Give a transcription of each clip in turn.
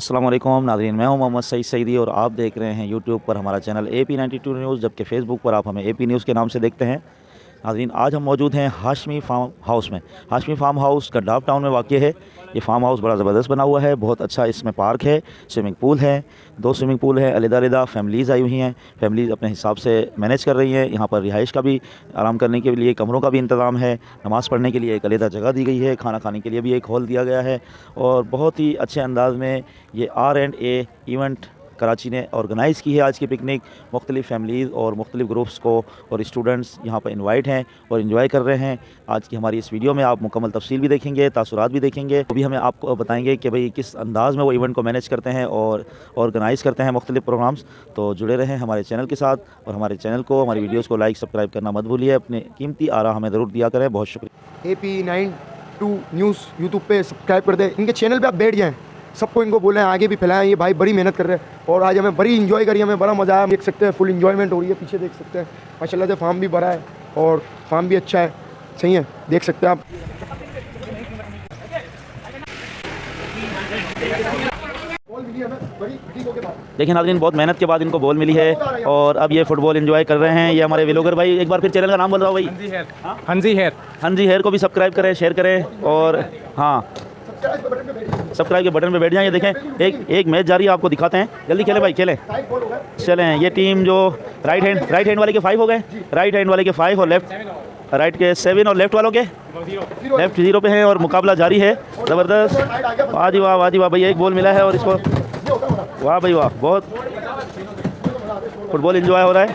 अस्सलाम वालेकुम नाज़रीन, मैं हूं मोहम्मद सईद सईदी और आप देख रहे हैं यूट्यूब पर हमारा चैनल AP 92 न्यूज़, जबकि फ़ेसबुक पर आप हमें AP न्यूज़ के नाम से देखते हैं। नाज़रीन, आज हम मौजूद हैं हाशमी फार्म हाउस में। हाशमी फार्म हाउस गंडाफ टाउन में वाक़ है। ये फार्म हाउस बड़ा ज़बरदस्त बना हुआ है, बहुत अच्छा। इसमें पार्क है, स्विमिंग पूल है, 2 स्विमिंग पूल है। अलग-अलग फैमिलीज़ आई हुई हैं, फैमिलीज़ अपने हिसाब से मैनेज कर रही हैं। यहाँ पर रिहाइश का भी, आराम करने के लिए कमरों का भी इंतज़ाम है। नमाज़ पढ़ने के लिए एक अलग जगह दी गई है, खाना खाने के लिए भी एक हॉल दिया गया है। और बहुत ही अच्छे अंदाज़ में ये R&A इवेंट कराची ने ऑर्गेनाइज़ की है। आज की पिकनिक मुख्तलिफ़ फैमिलीज़ और मुख्तलिफ़ ग्रुप्स को और स्टूडेंट्स यहाँ पर इनवाइट हैं और इन्जॉय कर रहे हैं। आज की हमारी इस वीडियो में आप मुकम्मल तफसील भी देखेंगे, तासुरात भी देखेंगे। अभी हमें आपको बताएंगे कि भाई किस अंदाज़ में वो इवेंट को मैनेज करते हैं और ऑर्गेनाइज़ करते हैं मुख्तलिफ़ प्रोग्राम्स। तो जुड़े रहें हमारे चैनल के साथ और हमारे चैनल को, हमारी वीडियोज़ को लाइक सब्सक्राइब करना मत भूलिए। अपने कीमती आरा हमें ज़रूर दिया करें। बहुत शुक्रिया। AP 92 न्यूज़ यूट्यूब पे सब्सक्राइब कर दें, इनके चैनल पे आप बैठ जाएं, सबको इनको बोलें आगे भी फैलाएं। ये भाई बड़ी मेहनत कर रहे हैं और आज हमें बड़ी इंजॉय करी, हमें बड़ा मज़ा आया। देख सकते हैं फुल इंजॉयमेंट हो रही है, पीछे देख सकते हैं माशाल्लाह से फार्म भी बड़ा है और फार्म भी अच्छा है, सही है, देख सकते हैं आप। देखिए नाज़रीन, बहुत मेहनत के बाद इनको बॉल मिली है और अब ये फुटबॉल एंजॉय कर रहे हैं। ये हमारे व्लॉगर भाई, एक बार फिर चैनल का नाम बोल रहा हूँ भाई, हंजी हेयर को भी सब्सक्राइब करें, शेयर करें और हाँ, सब्सक्राइब के बटन पे बैठ जाएं। ये देखें एक मैच जारी है, आपको दिखाते हैं। जल्दी खेलें भाई, खेलें, चलें। ये टीम जो राइट हैंड वाले के 5 हो गए, राइट हैंड वाले के 5 और लेफ्ट राइट के 7 और लेफ्ट वालों के लेफ्ट 0 पे हैं और मुकाबला जारी है। ज़बरदस्त, वाह जी वाह, वाह जी वाह भाई। एक बॉल मिला है और इसको, वाह भाई वाह, बहुत फुटबॉल एंजॉय हो रहा है।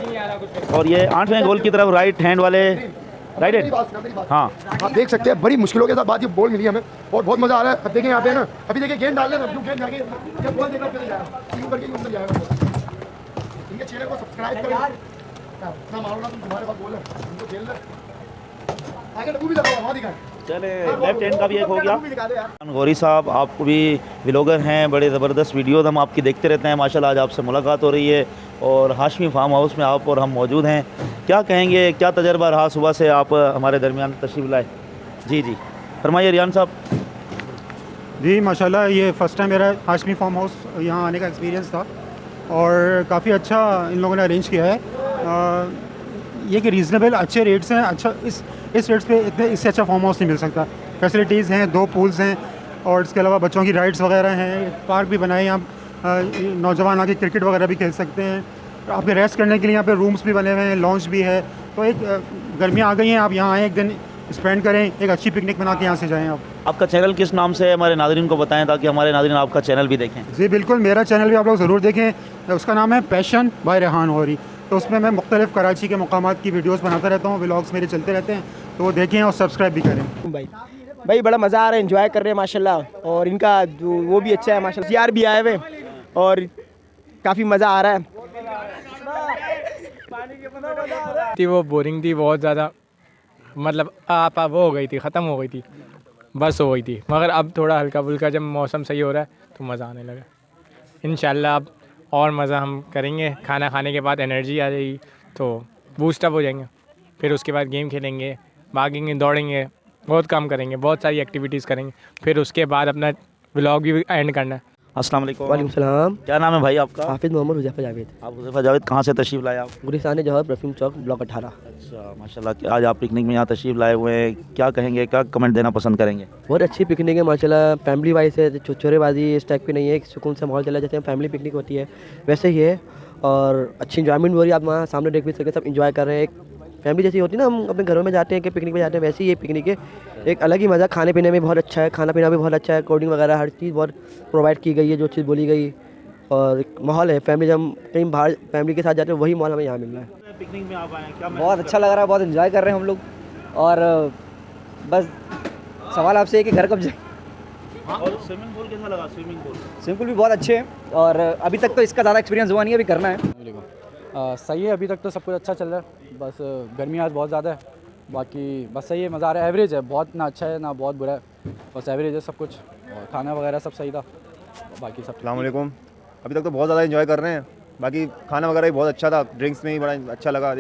और ये 8वें गोल की तरफ राइट हैंड वाले, राइट हैंड, हाँ आप देख सकते हैं बड़ी मुश्किलों के साथ बाद ये बॉल मिली हमें और बहुत मज़ा आ रहा है। अब देखें यहाँ पे ना, अभी देखिए गेंद डाल रहे हैं, गेंद जाके जब बॉल देखना फिर जाएगा, टीम करके अंदर जाएगा। इनके चैनल को सब्सक्राइब करें, इतना मारो ना, तुम तुम्हारे पास बॉल है, इनको खेल ले आगे, डब्बू भी लगाओ, वहाँ दिखाएं। चले, लेफ्ट हैंड का भी एक हो गया। गौरी साहब, आप भी व्लॉगर हैं, बड़े ज़बरदस्त वीडियोज़ हम आपकी देखते रहते हैं माशाल्लाह। आज आपसे मुलाकात हो रही है और हाशमी फार्म हाउस में आप और हम मौजूद हैं। क्या कहेंगे, क्या तजर्बा रहा सुबह से आप हमारे दरमियान तशरीफ़ लाए? जी जी, फरमाइए रियान साहब। जी माशाल्लाह, ये फ़र्स्ट टाइम मेरा हाशमी फार्म हाउस यहाँ आने का एक्सपीरियंस था और काफ़ी अच्छा इन लोगों ने अरेंज किया है। ये कि रीज़नेबल अच्छे रेट्स हैं। अच्छा, इस रेट्स पे इससे अच्छा फार्म हाउस नहीं मिल सकता। फैसिलिटीज़ हैं, 2 पूल्स हैं और इसके अलावा बच्चों की राइड्स वगैरह हैं, पार्क भी बनाए हैं। यहाँ नौजवान आके क्रिकेट वगैरह भी खेल सकते हैं। आपके रेस्ट करने के लिए यहाँ पे रूम्स भी बने हुए हैं, लॉन्च भी है। तो एक गर्मियाँ आ गई हैं, आप यहाँ आएँ, एक दिन स्पेंड करें, एक अच्छी पिकनिक बना के यहाँ से जाएँ आप। आपका चैनल किस नाम से है, हमारे नाज़रीन को बताएं ताकि हमारे नाज़रीन आपका चैनल भी देखें। जी बिल्कुल, मेरा चैनल भी आप लोग ज़रूर देखें। उसका नाम है पैशन बाय रेहान होरी। तो उसमें मैं मुख्तलिफ़ कराची के मकामात की वीडियोज़ बनाता रहता हूँ, व्लॉग्स मेरे चलते रहते हैं, तो वो देखें और सब्सक्राइब भी करें। भाई बड़ा मज़ा आ रहा है, एंजॉय कर रहे हैं माशाल्लाह। और इनका जो वो भी अच्छा है माशाल्लाह, यार भी आए हुए और काफ़ी मज़ा आ रहा है। वो बोरिंग थी बहुत ज़्यादा, मतलब आप वो हो गई थी, ख़त्म हो गई थी, बस हो गई थी। मगर अब थोड़ा हल्का फुल्का जब मौसम सही हो रहा है तो मज़ा आने लगा। इंशाल्लाह अब और मज़ा हम करेंगे। खाना खाने के बाद एनर्जी आ जाएगी तो बूस्ट अप हो जाएंगे, फिर उसके बाद गेम खेलेंगे, भागेंगे, दौड़ेंगे, बहुत काम करेंगे, बहुत सारी एक्टिविटीज़ करेंगे। फिर उसके बाद अपना व्लॉग भी एंड करना है। अस्सलाम वालेकुम। वालेकुम सलाम। क्या नाम है भाई आपका? हाफिज़ मोहम्मद हुज़ैफ़ा जावेद, आप हुज़ैफ़ा जावेद, कहाँ से तशरीफ़ लाए आप? गुलिस्तान जवाहर परफ्यूम चौक, ब्लॉक 18। अच्छा माशाल्लाह, आज आप पिकनिक में यहाँ तशरीफ़ लाए हुए हैं, क्या कहेंगे, क्या कमेंट देना पसंद करेंगे? बहुत अच्छी पिकनिक है माशाल्लाह, फैमिली वाइज है, छोरेबाजी इस टाइप की नहीं है, एक सुकून से माहौल चला जाते हैं, फैमिली पिकनिक होती है वैसे ही है और अच्छी इंजॉयमेंट हो रही है। आप वहाँ सामने देख भी सकते, सब इंजॉय कर रहे हैं। एक फैमिली जैसी होती है ना, हम अपने घरों में जाते हैं कि पिकनिक में जाते हैं, वैसे ही ये पिकनिक है। एक अलग ही मज़ा, खाने पीने में बहुत अच्छा है, खाना पीना भी बहुत अच्छा है, कोल्ड ड्रिंक वगैरह हर चीज़ बहुत प्रोवाइड की गई है, जो चीज़ बोली गई। और एक माहौल है, फैमिली जब हम कहीं बाहर फैमिली के साथ जाते हैं वही माहौल हमें यहाँ मिल रहा है। पिकनिक में आप आए, क्या बहुत अच्छा लग रहा है, बहुत एंजॉय कर रहे हैं हम लोग। और बस सवाल आपसे है कि घर कब जाए। और स्विमिंग पूल कैसा लगा? स्विमिंग पूल भी बहुत अच्छे हैं और अभी तक तो इसका ज़्यादा एक्सपीरियंस हुआ नहीं है, अभी करना है। सही है, अभी तक तो सब कुछ अच्छा चल रहा है। बस गर्मी आज बहुत ज़्यादा है, बाकी बस सही है, मज़ा आ रहा है। एवरेज है, बहुत ना अच्छा है ना बहुत बुरा है, बस एवरेज है सब कुछ। और खाना वगैरह सब सही था, बाकी सब। अस्सलाम वालेकुम। अभी तक तो बहुत ज़्यादा एंजॉय कर रहे हैं, बाकी खाना वगैरह भी बहुत अच्छा था, ड्रिंक्स में ही बड़ा अच्छा लगा।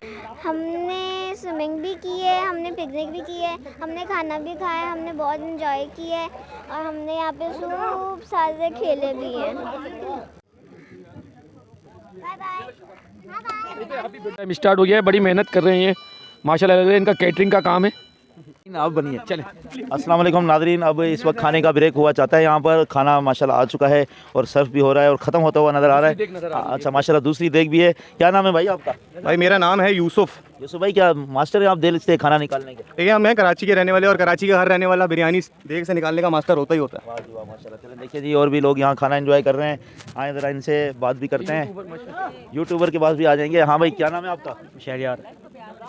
हमने स्विमिंग भी की है, हमने पिकनिक भी की है, हमने खाना भी खाया, हमने बहुत इन्जॉय किया है और हमने यहाँ पे खूब सारे खेले भी हैं। Bye bye. टाइम स्टार्ट हो गया है, बड़ी मेहनत कर रहे हैं ये, माशाल्लाह लग रहा है इनका कैटरिंग का काम है। आप बनिए चले। अस्सलाम वालेकुम नादरीन, अब इस वक्त खाने का ब्रेक हुआ चाहता है। यहाँ पर खाना माशाल्लाह आ चुका है और सर्व भी हो रहा है और ख़त्म होता हुआ नज़र आ रहा है। अच्छा माशाल्लाह दूसरी देख भी है। क्या नाम है भाई आपका? भाई मेरा नाम है यूसुफ। यूसुफ भाई क्या मास्टर हैं आप देख से खाना निकालने के? ठीक है, मैं कराची के रहने वाले और कराची का हर रहने वाला बिरयानी देख से निकालने का मास्टर होता ही होता है। वाह जी वाह माशाल्लाह। चलिए देखिए जी और भी लोग यहाँ खाना एंजॉय कर रहे हैं। आए ज़रा इनसे बात भी करते हैं। यूट्यूबर के पास भी आ जाएंगे। हाँ भाई क्या नाम है आपका? शहरियार।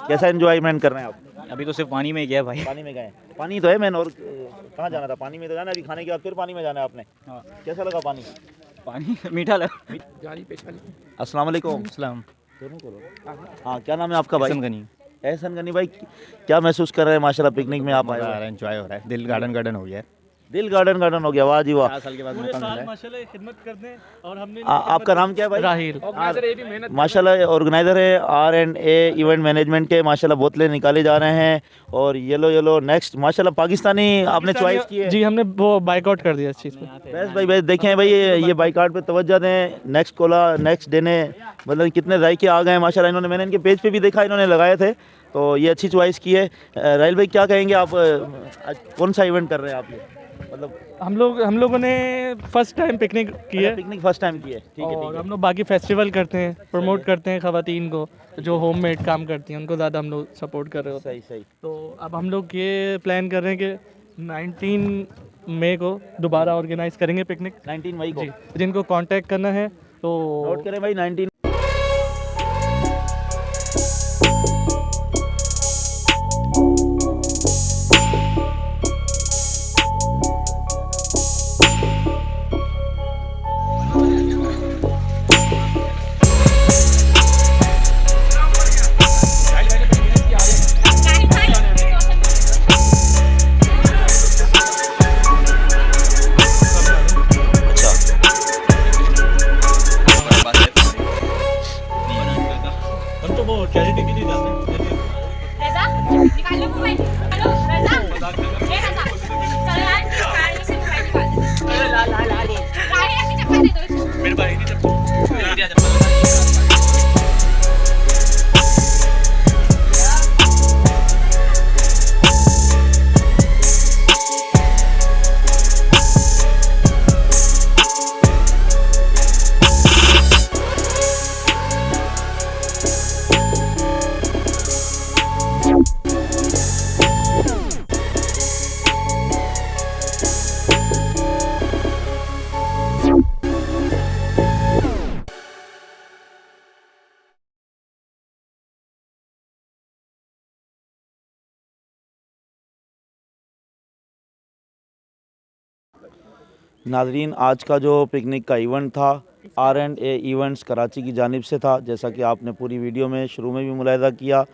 कैसा एंजॉयमेंट कर रहे हैं आप? अभी तो सिर्फ पानी में गया भाई। पानी में गए? पानी तो है मैन, और कहाँ जाना था? पानी में तो जाना है, अभी खाने के बाद फिर पानी में जाना है आपने। हाँ। कैसा लगा पानी? पानी मीठा लगा। अस्सलाम वालेकुम। सलाम। हाँ क्या नाम है आपका भाई? गनी। एहसन गनी भाई क्या महसूस कर रहे हैं माशाल्लाह पिकनिक में आप आए हो? एंजॉय हो रहा है, दिल गार्डन हो गया है। दिल गार्डन हो गया। वाह जी वाह। 4 साल के बाद मौका मिला है। माशाल्लाह खिदमत करते हैं और हमने आपका नाम क्या है भाई? राहिल। माशाल्लाह ऑर्गेनाइजर है R&A इवेंट मैनेजमेंट के। माशाल्लाह बोतलें निकाले जा रहे हैं और येलो नेक्स्ट माशाल्लाह पाकिस्तानी आपने चॉइस की है। जी हमने वो बाइकआउट कर दिया इस चीज़ पे। बस भाई देखें भाई ये बाइकाट पे तवज्जो दें। नेक्स्ट कोला नेक्स्ट देने मतलब कितने जायके आ गए हैं माशाल्लाह। इन्होंने मैंने इनके पेज पे भी देखा, इन्होंने लगाए थे, तो ये अच्छी चॉइस की है। राहिल भाई क्या कहेंगे आप, कौन सा इवेंट कर रहे हैं आप? ये मतलब हम लोगों ने फर्स्ट टाइम पिकनिक की है पिकनिक फर्स्ट टाइम की है। ठीक है और हम लोग बाकी फेस्टिवल करते हैं, प्रमोट करते हैं ख़वातीन को जो होममेड काम करती हैं, उनको ज़्यादा हम लोग सपोर्ट कर रहे होते हैं। सही। तो अब हम लोग ये प्लान कर रहे हैं कि 19 मई को दोबारा ऑर्गेनाइज करेंगे पिकनिक। 19 मई को जी, जिनको कांटेक्ट करना है तो नोट करें भाई 19। नाजरीन आज का जो पिकनिक का इवेंट था R&A इवेंट्स कराची की जानिब से था। जैसा कि आपने पूरी वीडियो में शुरू में भी मुलाहिज़ा किया।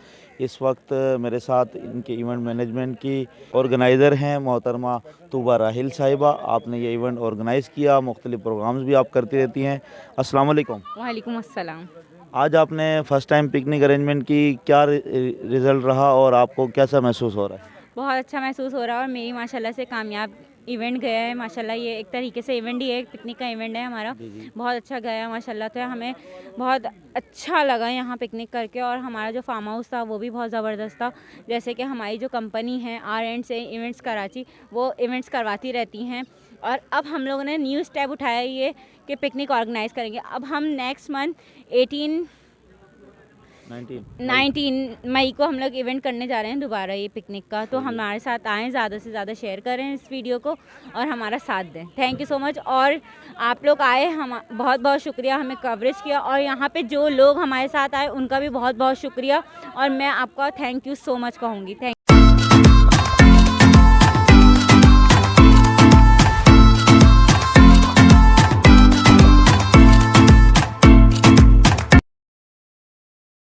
इस वक्त मेरे साथ इनके इवेंट मैनेजमेंट की ऑर्गेनाइज़र हैं मोहतरमा तूबा राहिल साहिबा। आपने ये इवेंट ऑर्गेनाइज़ किया, मुख्तलिफ़ प्रोग्राम्स भी आप करती रहती हैं। अस्सलाम वालेकुम। वालेकुम अस्सलाम। आज आपने फ़र्स्ट टाइम पिकनिक अरेंजमेंट की, क्या रिज़ल्ट रहा और आपको कैसा महसूस हो रहा है? बहुत अच्छा महसूस हो रहा है और मेरी माशाल्लाह से कामयाब इवेंट गया है। माशाल्लाह ये एक तरीके से इवेंट ही है, एक पिकनिक का इवेंट है हमारा। बहुत अच्छा गया माशाल्लाह। तो हमें बहुत अच्छा लगा यहाँ पिकनिक करके और हमारा जो फार्म हाउस था वो भी बहुत ज़बरदस्त था। जैसे कि हमारी जो कंपनी है R&A इवेंट्स कराची, वो इवेंट्स करवाती रहती हैं और अब हम लोगों ने न्यू स्टेप उठाया ये कि पिकनिक ऑर्गेनाइज़ करेंगे। अब हम नेक्स्ट मंथ 19 मई को हम लोग इवेंट करने जा रहे हैं दोबारा ये पिकनिक का। तो हमारे साथ आएँ, ज़्यादा से ज़्यादा शेयर करें इस वीडियो को और हमारा साथ दें। Thank you so much. और आप लोग आए, हम बहुत बहुत शुक्रिया, हमें कवरेज किया और यहाँ पे जो लोग हमारे साथ आए उनका भी बहुत बहुत शुक्रिया और मैं आपका थैंक यू सो मच कहूँगी। थैंक